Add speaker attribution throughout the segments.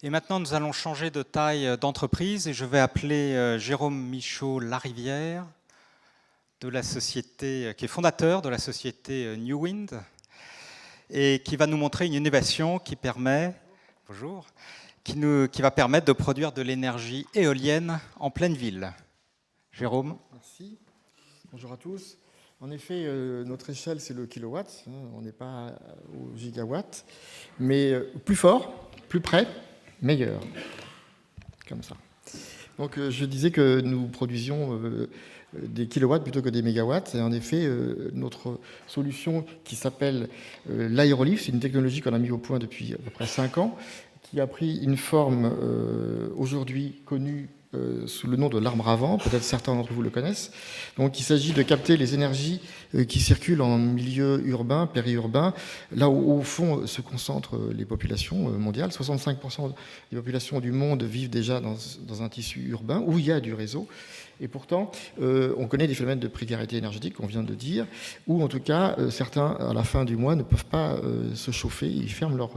Speaker 1: Et maintenant, nous allons changer de taille d'entreprise et je vais appeler Jérôme Michaud-Larivière, de la société, qui est fondateur de la société New Wind et qui va nous montrer une innovation qui permet, bonjour, qui va permettre de produire de l'énergie éolienne en pleine ville. Jérôme.
Speaker 2: Merci. Bonjour à tous. En effet, notre échelle, c'est le kilowatt. On n'est pas au gigawatt. Mais plus fort, plus près, meilleur. Comme ça. Donc, je disais que nous produisions des kilowatts plutôt que des mégawatts. Et en effet, notre solution qui s'appelle l'aérolift, c'est une technologie qu'on a mise au point depuis à peu près 5 ans, qui a pris une forme aujourd'hui connue sous le nom de l'arbre à vent, peut-être certains d'entre vous le connaissent. Donc il s'agit de capter les énergies qui circulent en milieu urbain, périurbain, là où au fond se concentrent les populations mondiales. 65% des populations du monde vivent déjà dans un tissu urbain où il y a du réseau. Et pourtant, on connaît des phénomènes de précarité énergétique, qu'on vient de dire, où en tout cas, certains, à la fin du mois, ne peuvent pas se chauffer, ils ferment leur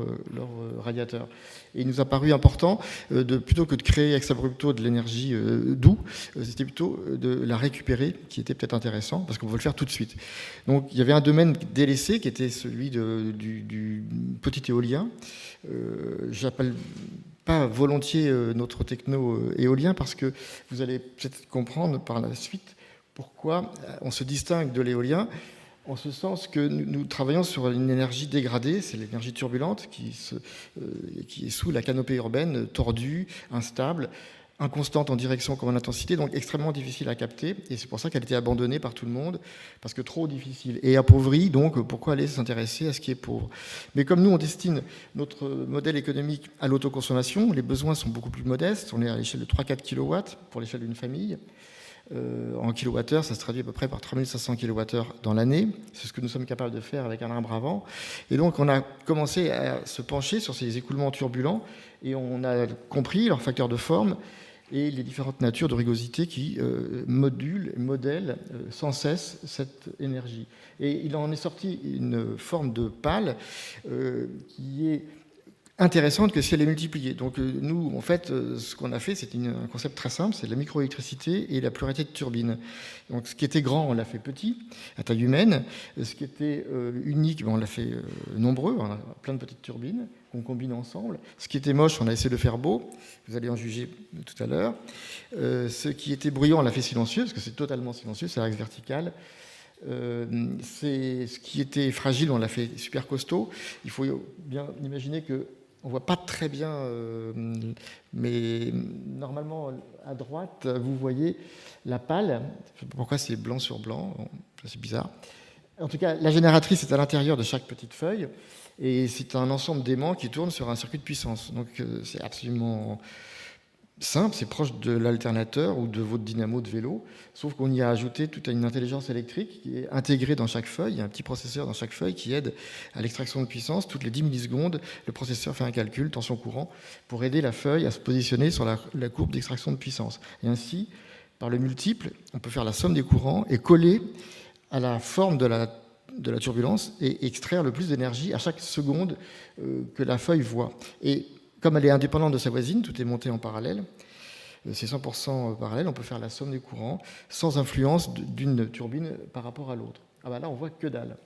Speaker 2: radiateur. Et il nous a paru important, plutôt que de créer ex abrupto de l'énergie doux, c'était plutôt de la récupérer, qui était peut-être intéressant, parce qu'on veut le faire tout de suite. Donc il y avait un domaine délaissé, qui était celui du petit éolien. J'appelle pas volontiers notre techno éolien, parce que vous allez peut-être comprendre par la suite pourquoi on se distingue de l'éolien, en ce sens que nous travaillons sur une énergie dégradée, c'est l'énergie turbulente qui est sous la canopée urbaine, tordue, instable, inconstante en direction comme en intensité, donc extrêmement difficile à capter, et c'est pour ça qu'elle a été abandonnée par tout le monde, parce que trop difficile, et appauvrie, donc pourquoi aller s'intéresser à ce qui est pauvre. Mais comme nous, on destine notre modèle économique à l'autoconsommation, les besoins sont beaucoup plus modestes, on est à l'échelle de 3-4 kW pour l'échelle d'une famille. En kilowattheure, ça se traduit à peu près par 3500 kWh dans l'année. C'est ce que nous sommes capables de faire avec un arbre à vent. Et donc, on a commencé à se pencher sur ces écoulements turbulents et on a compris leurs facteurs de forme et les différentes natures de rugosité qui modèlent sans cesse cette énergie. Et il en est sorti une forme de pale qui est intéressante que si elle est multipliée. Donc nous, en fait, ce qu'on a fait, c'est un concept très simple, c'est de la microélectricité et la pluralité de turbines. Donc ce qui était grand, on l'a fait petit, à taille humaine. Ce qui était unique, on l'a fait nombreux, on a plein de petites turbines qu'on combine ensemble. Ce qui était moche, on a essayé de faire beau, vous allez en juger tout à l'heure. Ce qui était bruyant, on l'a fait silencieux, parce que c'est totalement silencieux, c'est l'axe vertical. C'est ce qui était fragile, on l'a fait super costaud. Il faut bien imaginer que on ne voit pas très bien, mais normalement, à droite, vous voyez la pale. Je ne sais pas pourquoi c'est blanc sur blanc, c'est bizarre. En tout cas, la génératrice est à l'intérieur de chaque petite feuille, et c'est un ensemble d'aimants qui tourne sur un circuit de puissance. Donc c'est absolument simple, c'est proche de l'alternateur ou de votre dynamo de vélo, sauf qu'on y a ajouté toute une intelligence électrique qui est intégrée dans chaque feuille. Il y a un petit processeur dans chaque feuille qui aide à l'extraction de puissance. Toutes les 10 millisecondes, le processeur fait un calcul, tension courant, pour aider la feuille à se positionner sur la courbe d'extraction de puissance. Et ainsi, par le multiple, on peut faire la somme des courants et coller à la forme de la turbulence et extraire le plus d'énergie à chaque seconde que la feuille voit. Et comme elle est indépendante de sa voisine, tout est monté en parallèle, c'est 100% parallèle, on peut faire la somme des courants sans influence d'une turbine par rapport à l'autre. Ah bah là, on voit que dalle.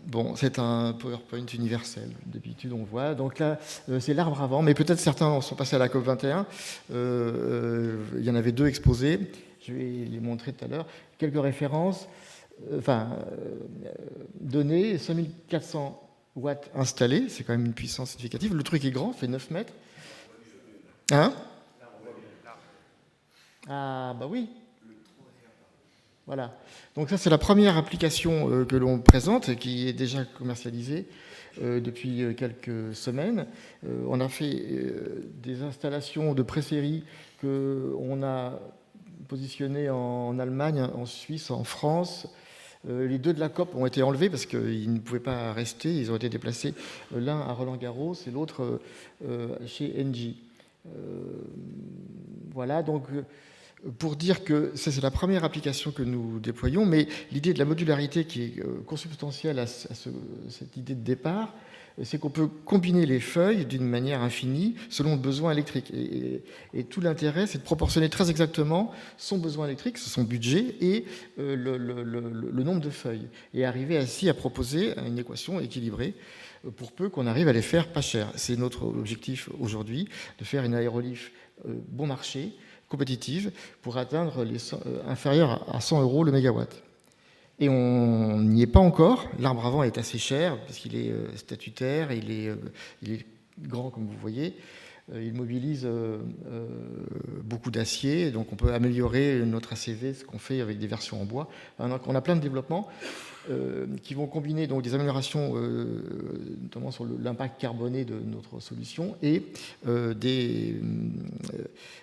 Speaker 2: Bon, c'est un PowerPoint universel, d'habitude on voit. Donc là, c'est l'arbre à vent, mais peut-être certains sont passés à la COP21. Il y en avait 2 exposés, je vais les montrer tout à l'heure. Quelques références, données, 5400 watts installés, c'est quand même une puissance significative. Le truc est grand, fait 9 mètres. Hein? Ah, bah oui. Voilà. Donc ça, c'est la première application que l'on présente, qui est déjà commercialisée depuis quelques semaines. On a fait des installations de pré-série qu'on a positionnées en Allemagne, en Suisse, en France. Les 2 de la COP ont été enlevés parce qu'ils ne pouvaient pas rester. Ils ont été déplacés, l'un à Roland-Garros et l'autre chez Engie. Voilà, donc pour dire que ça, c'est la première application que nous déployons, mais l'idée de la modularité qui est consubstantielle à cette idée de départ c'est qu'on peut combiner les feuilles d'une manière infinie selon le besoin électrique. Et tout l'intérêt, c'est de proportionner très exactement son besoin électrique, son budget, et le nombre de feuilles. Et arriver ainsi à proposer une équation équilibrée pour peu qu'on arrive à les faire pas cher. C'est notre objectif aujourd'hui, de faire une aérolif bon marché, compétitive, pour atteindre inférieur à 100 € le mégawatt. Et on n'y est pas encore. L'arbre à vent est assez cher, parce qu'il est statutaire, il est grand, comme vous voyez. Il mobilise beaucoup d'acier, donc on peut améliorer notre ACV, ce qu'on fait avec des versions en bois. On a plein de développements qui vont combiner donc des améliorations, notamment sur l'impact carboné de notre solution, et des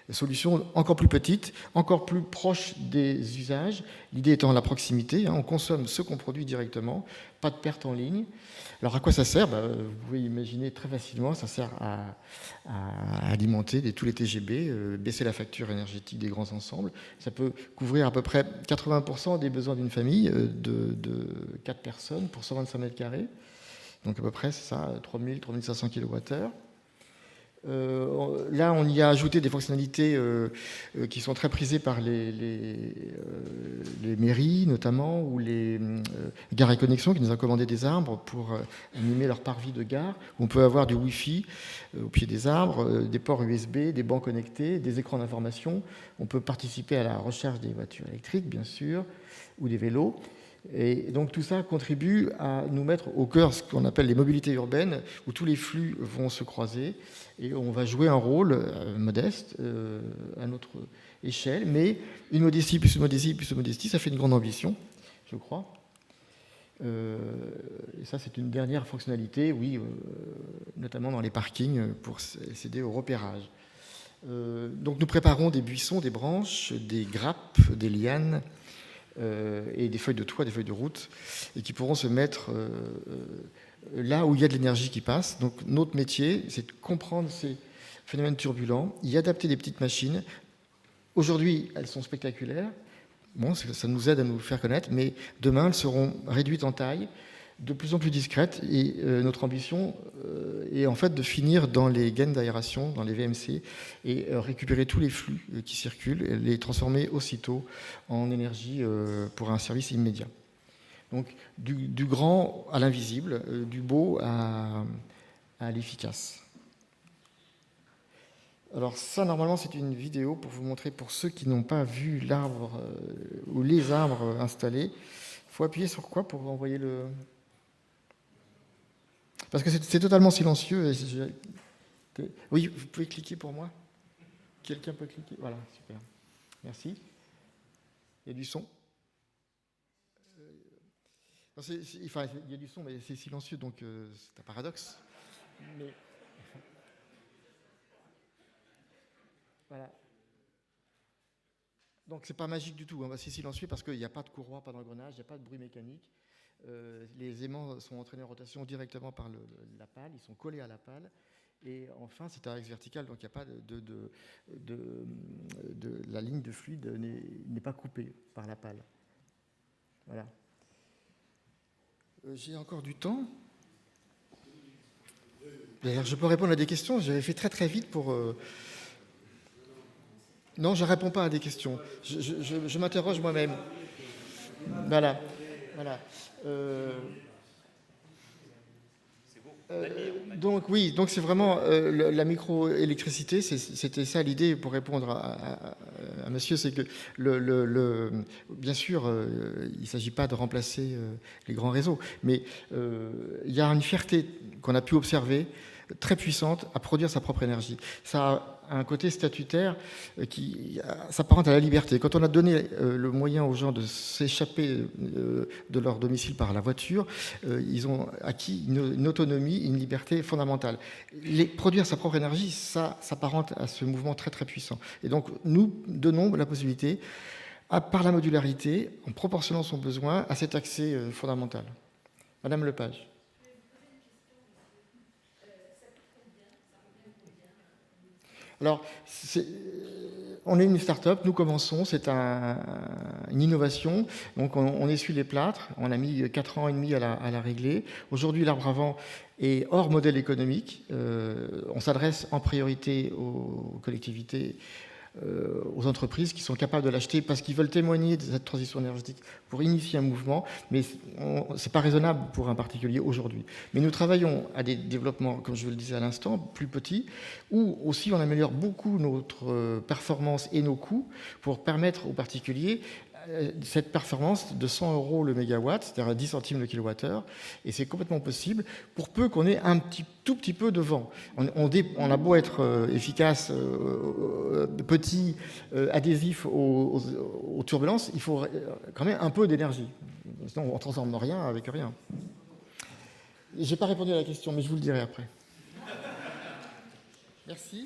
Speaker 2: solutions encore plus petites, encore plus proches des usages. L'idée étant la proximité, on consomme ce qu'on produit directement, pas de perte en ligne. Alors à quoi ça sert ? Vous pouvez imaginer très facilement, ça sert à alimenter tous les TGB, baisser la facture énergétique des grands ensembles. Ça peut couvrir à peu près 80% des besoins d'une famille de 4 personnes pour 125 mètres carrés. Donc à peu près, c'est ça, 3000, 3500 kWh. Là, on y a ajouté des fonctionnalités qui sont très prisées par les mairies, notamment, ou les gares et connexions qui nous ont commandé des arbres pour animer leur parvis de gare. On peut avoir du Wi-Fi au pied des arbres, des ports USB, des bancs connectés, des écrans d'information. On peut participer à la recharge des voitures électriques, bien sûr, ou des vélos. Et donc tout ça contribue à nous mettre au cœur ce qu'on appelle les mobilités urbaines, où tous les flux vont se croiser, et on va jouer un rôle modeste à notre échelle, mais une modestie plus une modestie plus une modestie, ça fait une grande ambition, je crois. Et ça, c'est une dernière fonctionnalité, oui, notamment dans les parkings, pour s'aider au repérage. Donc nous préparons des buissons, des branches, des grappes, des lianes, et des feuilles de toit, des feuilles de route, et qui pourront se mettre là où il y a de l'énergie qui passe. Donc notre métier, c'est de comprendre ces phénomènes turbulents, y adapter des petites machines. Aujourd'hui, elles sont spectaculaires. Bon, ça nous aide à nous faire connaître, mais demain, elles seront réduites en taille, de plus en plus discrètes, et notre ambition est en fait de finir dans les gaines d'aération, dans les VMC, et récupérer tous les flux qui circulent, et les transformer aussitôt en énergie pour un service immédiat. Donc du grand à l'invisible, du beau à l'efficace. Alors ça, normalement, c'est une vidéo pour vous montrer, pour ceux qui n'ont pas vu l'arbre ou les arbres installés. Il faut appuyer sur quoi pour envoyer le... Parce que c'est totalement silencieux. Oui, vous pouvez cliquer pour moi. Quelqu'un peut cliquer. Voilà, super. Merci. Il y a du son. Il y a du son, mais c'est silencieux, donc c'est un paradoxe. Mais... Voilà. Donc c'est pas magique du tout. C'est silencieux parce qu'il n'y a pas de courroie, pas d'engrenage, il n'y a pas de bruit mécanique. Les aimants sont entraînés en rotation directement par la pale, ils sont collés à la pale. Et enfin, c'est un axe vertical, donc il n'y a pas la ligne de fluide n'est pas coupée par la pale. Voilà. J'ai encore du temps. D'ailleurs, je peux répondre à des questions. J'avais fait très très vite pour... Non, je ne réponds pas à des questions. Je m'interroge moi-même. Voilà. Donc oui, donc c'est vraiment la microélectricité, c'était ça l'idée pour répondre à monsieur, c'est que bien sûr, il ne s'agit pas de remplacer les grands réseaux, mais il y a une fierté qu'on a pu observer très puissante à produire sa propre énergie. Ça a un côté statutaire qui s'apparente à la liberté. Quand on a donné le moyen aux gens de s'échapper de leur domicile par la voiture, ils ont acquis une autonomie, une liberté fondamentale. Produire sa propre énergie, ça s'apparente à ce mouvement très très puissant. Et donc nous donnons la possibilité, par la modularité, en proportionnant son besoin, à cet accès fondamental. Madame Lepage. Alors, on est une start-up, nous commençons, c'est une innovation. Donc on essuie les plâtres, on a mis 4 ans et demi à la régler. Aujourd'hui, l'arbre à vent est hors modèle économique. On s'adresse en priorité aux collectivités, aux entreprises qui sont capables de l'acheter parce qu'ils veulent témoigner de cette transition énergétique pour initier un mouvement, mais ce n'est pas raisonnable pour un particulier aujourd'hui. Mais nous travaillons à des développements, comme je vous le disais à l'instant, plus petits, où aussi on améliore beaucoup notre performance et nos coûts pour permettre aux particuliers cette performance de 100 € le mégawatt, c'est-à-dire 10 centimes le kilowattheure, et c'est complètement possible pour peu qu'on ait tout petit peu de vent. On a beau être efficace, petit, adhésif aux turbulences, il faut quand même un peu d'énergie. Sinon, on ne transforme rien avec rien. Je n'ai pas répondu à la question, mais je vous le dirai après. Merci.